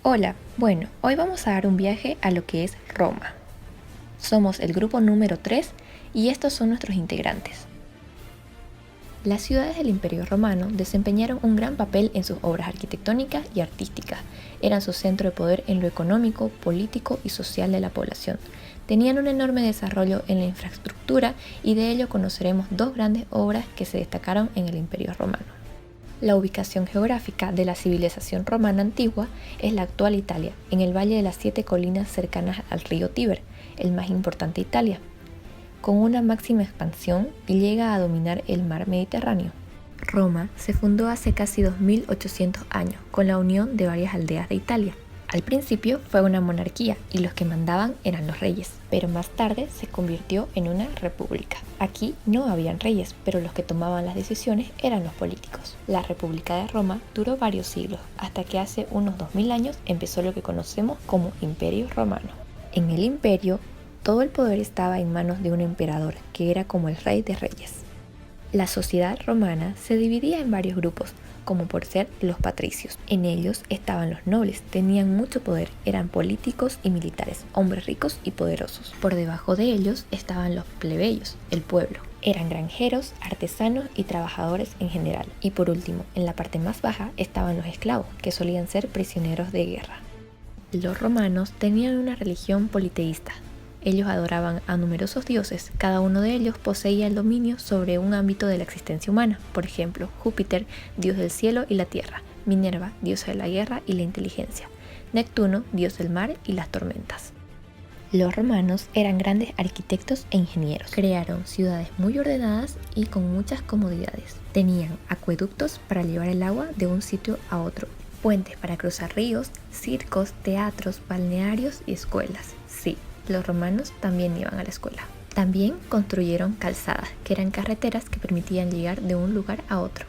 Hola, bueno, hoy vamos a dar un viaje a lo que es Roma. Somos el grupo número 3 y estos son nuestros integrantes. Las ciudades del Imperio Romano desempeñaron un gran papel en sus obras arquitectónicas y artísticas. Eran su centro de poder en lo económico, político y social de la población. Tenían un enorme desarrollo en la infraestructura y de ello conoceremos dos grandes obras que se destacaron en el Imperio Romano. La ubicación geográfica de la civilización romana antigua es la actual Italia, en el valle de las 7 colinas cercanas al río Tíber, el más importante de Italia, con una máxima expansión y llega a dominar el mar Mediterráneo. Roma se fundó hace casi 2800 años con la unión de varias aldeas de Italia. Al principio fue una monarquía y los que mandaban eran los reyes, pero más tarde se convirtió en una república. Aquí no habían reyes, pero los que tomaban las decisiones eran los políticos. La República de Roma duró varios siglos, hasta que hace unos 2000 años empezó lo que conocemos como Imperio Romano. En el imperio, todo el poder estaba en manos de un emperador, que era como el rey de reyes. La sociedad romana se dividía en varios grupos, como por ser los patricios. En ellos estaban los nobles, tenían mucho poder, eran políticos y militares, hombres ricos y poderosos. Por debajo de ellos estaban los plebeyos, el pueblo. Eran granjeros, artesanos y trabajadores en general. Y por último, en la parte más baja estaban los esclavos, que solían ser prisioneros de guerra. Los romanos tenían una religión politeísta. Ellos adoraban a numerosos dioses, cada uno de ellos poseía el dominio sobre un ámbito de la existencia humana, por ejemplo, Júpiter, dios del cielo y la tierra, Minerva, diosa de la guerra y la inteligencia, Neptuno, dios del mar y las tormentas. Los romanos eran grandes arquitectos e ingenieros, crearon ciudades muy ordenadas y con muchas comodidades. Tenían acueductos para llevar el agua de un sitio a otro, puentes para cruzar ríos, circos, teatros, balnearios y escuelas. Sí, los romanos también iban a la escuela. También construyeron calzadas, que eran carreteras que permitían llegar de un lugar a otro.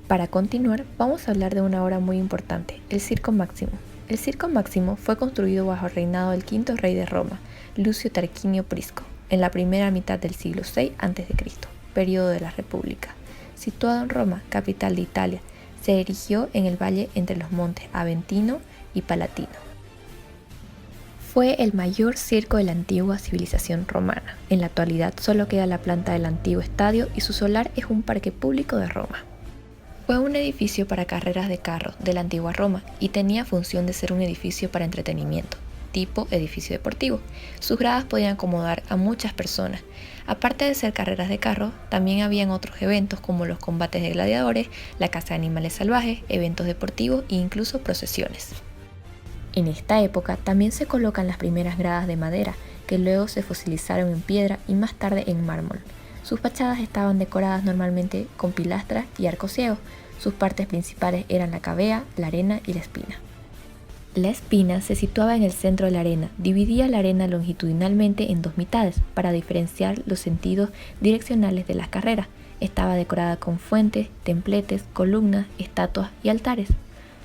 Para continuar, vamos a hablar de una obra muy importante, el Circo Máximo. El Circo Máximo fue construido bajo el reinado del quinto rey de Roma, Lucio Tarquinio Prisco, en la primera mitad del siglo VI a.C., periodo de la República. Situado en Roma, capital de Italia, se erigió en el valle entre los montes Aventino y Palatino. Fue el mayor circo de la antigua civilización romana. En la actualidad solo queda la planta del antiguo estadio y su solar es un parque público de Roma. Fue un edificio para carreras de carros de la antigua Roma y tenía función de ser un edificio para entretenimiento, tipo edificio deportivo. Sus gradas podían acomodar a muchas personas. Aparte de ser carreras de carros, también habían otros eventos como los combates de gladiadores, la caza de animales salvajes, eventos deportivos e incluso procesiones. En esta época también se colocan las primeras gradas de madera, que luego se fosilizaron en piedra y más tarde en mármol. Sus fachadas estaban decoradas normalmente con pilastras y arcos ciegos. Sus partes principales eran la cavea, la arena y la espina. La espina se situaba en el centro de la arena, dividía la arena longitudinalmente en dos mitades para diferenciar los sentidos direccionales de las carreras. Estaba decorada con fuentes, templetes, columnas, estatuas y altares.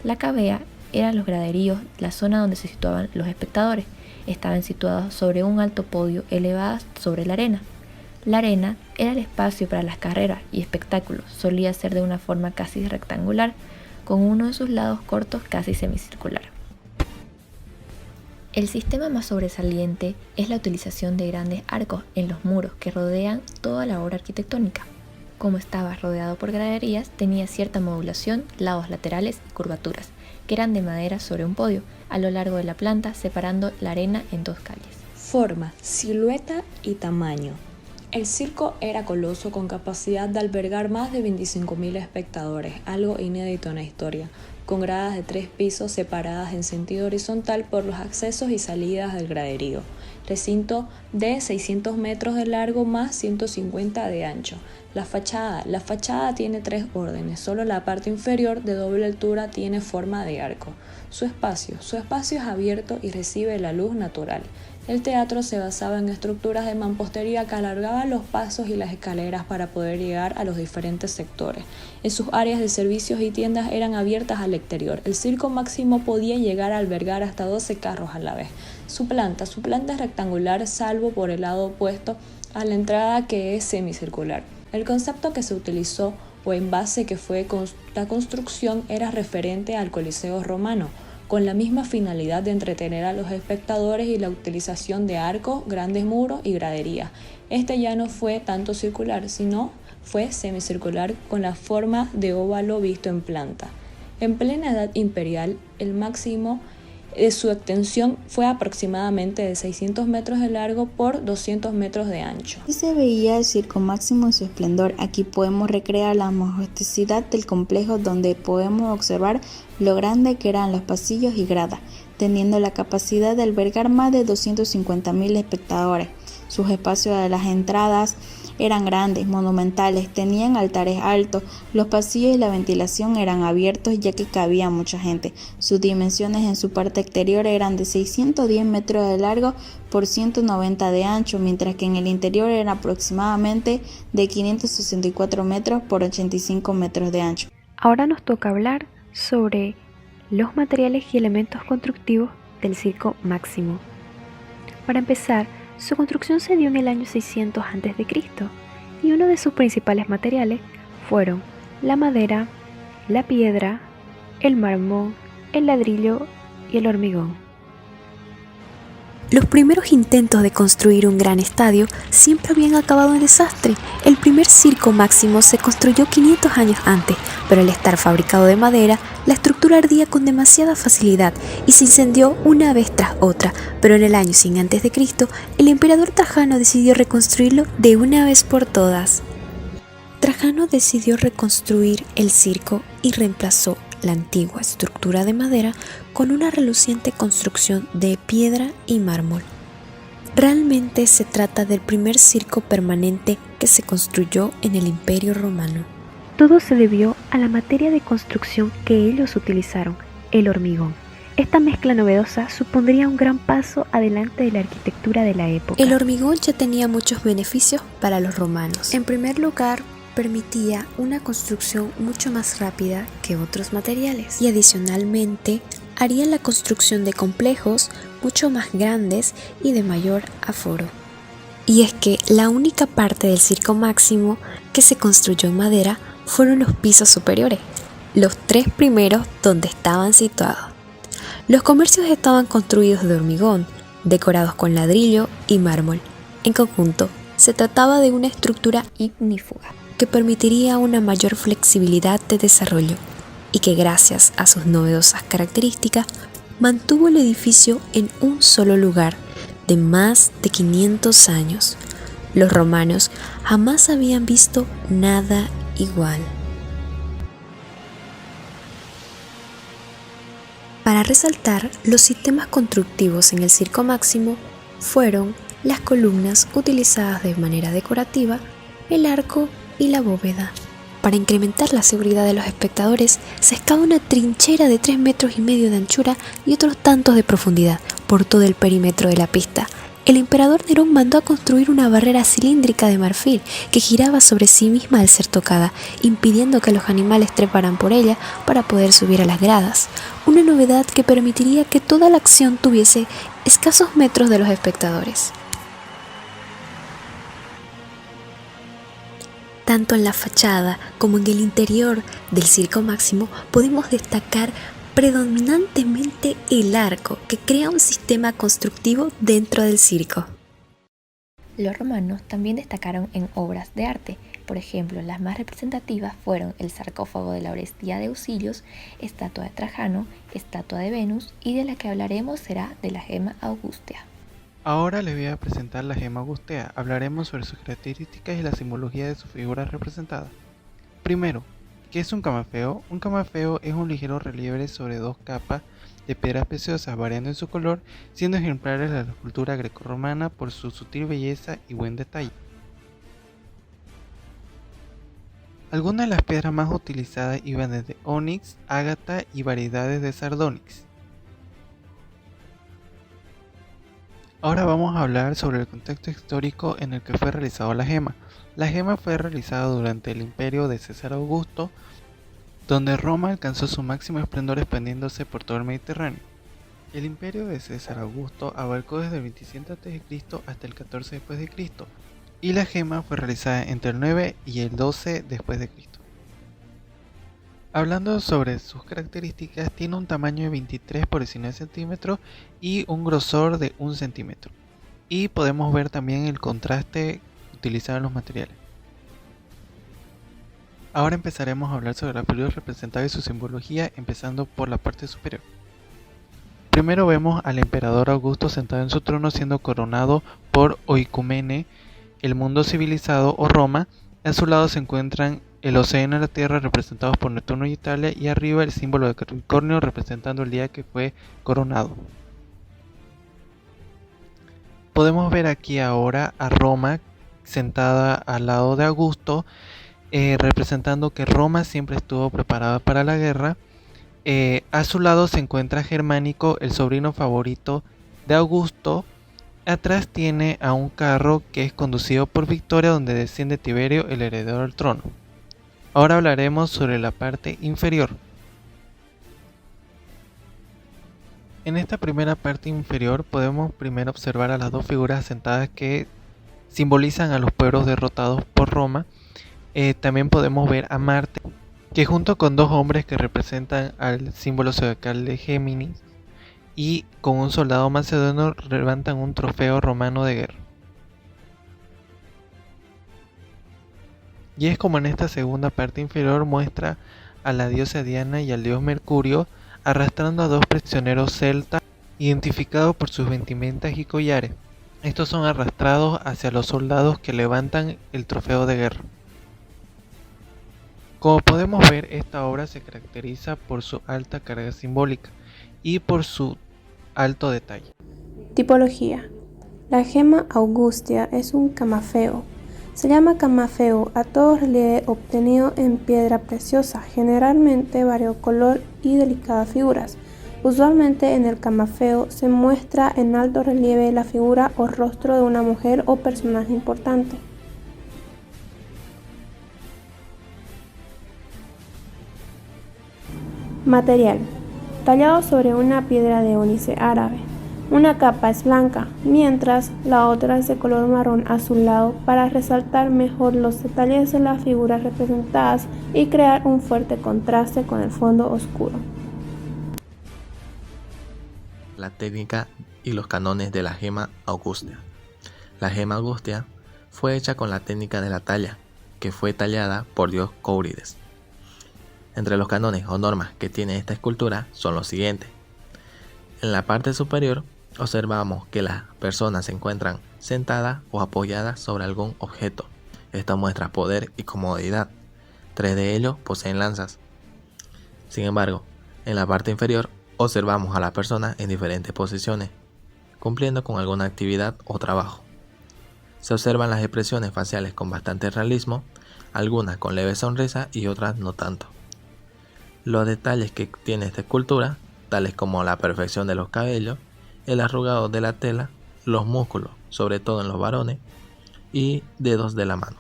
La cavea eran los graderíos, la zona donde se situaban los espectadores. Estaban situados sobre un alto podio elevadas sobre la arena. La arena era el espacio para las carreras y espectáculos. Solía ser de una forma casi rectangular, con uno de sus lados cortos casi semicircular. El sistema más sobresaliente es la utilización de grandes arcos en los muros que rodean toda la obra arquitectónica. Como estaba rodeado por graderías, tenía cierta modulación, lados laterales y curvaturas, que eran de madera sobre un podio, a lo largo de la planta, separando la arena en dos calles. Forma, silueta y tamaño. El circo era coloso con capacidad de albergar más de 25.000 espectadores, algo inédito en la historia, con gradas de 3 pisos separadas en sentido horizontal por los accesos y salidas del graderío. Recinto de 600 metros de largo más 150 de ancho. La fachada tiene 3 órdenes, solo la parte inferior de doble altura tiene forma de arco. Su espacio es abierto y recibe la luz natural. El teatro se basaba en estructuras de mampostería que alargaban los pasos y las escaleras para poder llegar a los diferentes sectores. En sus áreas de servicios y tiendas eran abiertas al exterior. El Circo Máximo podía llegar a albergar hasta 12 carros a la vez. Su planta es rectangular, salvo por el lado opuesto a la entrada, que es semicircular. El concepto que se utilizó o en base que fue la construcción era referente al Coliseo romano, con la misma finalidad de entretener a los espectadores y la utilización de arcos, grandes muros y graderías. Este ya no fue tanto circular, sino fue semicircular con la forma de óvalo visto en planta. En plena Edad Imperial, el máximo de su extensión fue aproximadamente de 600 metros de largo por 200 metros de ancho. Aquí se veía el Circo Máximo en su esplendor. Aquí podemos recrear la majestuosidad del complejo, donde podemos observar lo grande que eran los pasillos y gradas, teniendo la capacidad de albergar más de 250.000 espectadores. Sus espacios de las entradas eran grandes, monumentales, tenían altares altos, los pasillos y la ventilación eran abiertos ya que cabía mucha gente. Sus dimensiones en su parte exterior eran de 610 metros de largo por 190 de ancho, mientras que en el interior eran aproximadamente de 564 metros por 85 metros de ancho. Ahora nos toca hablar sobre los materiales y elementos constructivos del Circo Máximo. Para empezar, su construcción se dio en el año 600 a.C. y uno de sus principales materiales fueron la madera, la piedra, el mármol, el ladrillo y el hormigón. Los primeros intentos de construir un gran estadio siempre habían acabado en desastre. El primer Circo Máximo se construyó 500 años antes, pero al estar fabricado de madera, la estructura ardía con demasiada facilidad y se incendió una vez tras otra. Pero en el año 100 a.C., el emperador Trajano decidió reconstruirlo de una vez por todas. Trajano decidió reconstruir el circo y reemplazó la antigua estructura de madera con una reluciente construcción de piedra y mármol. Realmente se trata del primer circo permanente que se construyó en el Imperio Romano. Todo se debió a la materia de construcción que ellos utilizaron, el hormigón. Esta mezcla novedosa supondría un gran paso adelante de la arquitectura de la época. El hormigón ya tenía muchos beneficios para los romanos. En primer lugar, permitía una construcción mucho más rápida que otros materiales y adicionalmente haría la construcción de complejos mucho más grandes y de mayor aforo. Y es que la única parte del Circo Máximo que se construyó en madera fueron los pisos superiores, los 3 primeros donde estaban situados. Los comercios estaban construidos de hormigón, decorados con ladrillo y mármol. En conjunto, se trataba de una estructura ignífuga que permitiría una mayor flexibilidad de desarrollo y que gracias a sus novedosas características mantuvo el edificio en un solo lugar de más de 500 años. Los romanos jamás habían visto nada igual. Para resaltar los sistemas constructivos en el Circo Máximo fueron las columnas utilizadas de manera decorativa, el arco y la bóveda. Para incrementar la seguridad de los espectadores, se excava una trinchera de 3,5 metros de anchura y otros tantos de profundidad por todo el perímetro de la pista. El emperador Nerón mandó a construir una barrera cilíndrica de marfil que giraba sobre sí misma al ser tocada, impidiendo que los animales treparan por ella para poder subir a las gradas. Una novedad que permitiría que toda la acción tuviese escasos metros de los espectadores. Tanto en la fachada como en el interior del Circo Máximo podemos destacar predominantemente el arco, que crea un sistema constructivo dentro del circo. Los romanos también destacaron en obras de arte. Por ejemplo, las más representativas fueron el sarcófago de la Orestía de Ausillos, estatua de Trajano, estatua de Venus, y de la que hablaremos será de la Gema Augustea. Ahora les voy a presentar la Gema Augustea. Hablaremos sobre sus características y la simbología de sus figuras representadas. Primero, ¿qué es un camafeo? Un camafeo es un ligero relieve sobre 2 capas de piedras preciosas, variando en su color, siendo ejemplares de la escultura grecorromana por su sutil belleza y buen detalle. Algunas de las piedras más utilizadas iban desde ónix, ágata y variedades de sardonyx. Ahora vamos a hablar sobre el contexto histórico en el que fue realizada la gema. La gema fue realizada durante el imperio de César Augusto, donde Roma alcanzó su máximo esplendor expandiéndose por todo el Mediterráneo. El imperio de César Augusto abarcó desde el 27 a.C. hasta el 14 después de Cristo, y la gema fue realizada entre el 9 y el 12 después de Cristo. Hablando sobre sus características, tiene un tamaño de 23 por 19 centímetros y un grosor de 1 centímetro. Y podemos ver también el contraste utilizado en los materiales. Ahora empezaremos a hablar sobre la figura representada y su simbología, empezando por la parte superior. Primero vemos al emperador Augusto sentado en su trono siendo coronado por Oicumene, el mundo civilizado o Roma. A su lado se encuentran el océano y la tierra representados por Neptuno y Italia, y arriba el símbolo de Capricornio representando el día que fue coronado. Podemos ver aquí ahora a Roma sentada al lado de Augusto, representando que Roma siempre estuvo preparada para la guerra. A su lado se encuentra Germánico, el sobrino favorito de Augusto. Atrás tiene a un carro que es conducido por Victoria, donde desciende Tiberio, el heredero del trono. Ahora hablaremos sobre la parte inferior. En esta primera parte inferior podemos primero observar a las dos figuras sentadas que simbolizan a los pueblos derrotados por Roma. También podemos ver a Marte, que junto con dos hombres que representan al símbolo zodiacal de Géminis y con un soldado macedonio levantan un trofeo romano de guerra. Y es como en esta segunda parte inferior muestra a la diosa Diana y al dios Mercurio arrastrando a dos prisioneros celtas identificados por sus vestimentas y collares. Estos son arrastrados hacia los soldados que levantan el trofeo de guerra. Como podemos ver, esta obra se caracteriza por su alta carga simbólica y por su alto detalle. Tipología. La gema augustea es un camafeo. Se llama camafeo a todo relieve obtenido en piedra preciosa, generalmente variocolor y delicadas figuras. Usualmente en el camafeo se muestra en alto relieve la figura o rostro de una mujer o personaje importante. Material. Tallado sobre una piedra de ónice árabe. Una capa es blanca, mientras la otra es de color marrón azulado para resaltar mejor los detalles de las figuras representadas y crear un fuerte contraste con el fondo oscuro. La técnica y los cánones de la gema augustea. La gema augustea fue hecha con la técnica de la talla, que fue tallada por Dios Cóurides. Entre los cánones o normas que tiene esta escultura son los siguientes. En la parte superior observamos que las personas se encuentran sentadas o apoyadas sobre algún objeto. Esto muestra poder y comodidad. 3 de ellos poseen lanzas. Sin embargo, en la parte inferior observamos a las personas en diferentes posiciones, cumpliendo con alguna actividad o trabajo. Se observan las expresiones faciales con bastante realismo, algunas con leve sonrisa y otras no tanto. Los detalles que tiene esta escultura, tales como la perfección de los cabellos, el arrugado de la tela, los músculos, sobre todo en los varones, y dedos de la mano.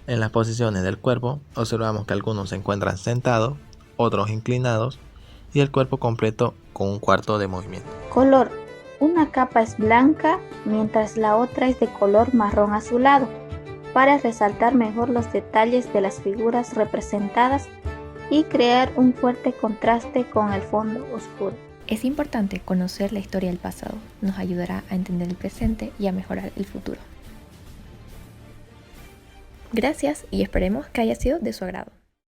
En las posiciones del cuerpo observamos que algunos se encuentran sentados, otros inclinados y el cuerpo completo con un cuarto de movimiento. Color. Una capa es blanca mientras la otra es de color marrón azulado, para resaltar mejor los detalles de las figuras representadas y crear un fuerte contraste con el fondo oscuro. Es importante conocer la historia del pasado, nos ayudará a entender el presente y a mejorar el futuro. Gracias y esperemos que haya sido de su agrado.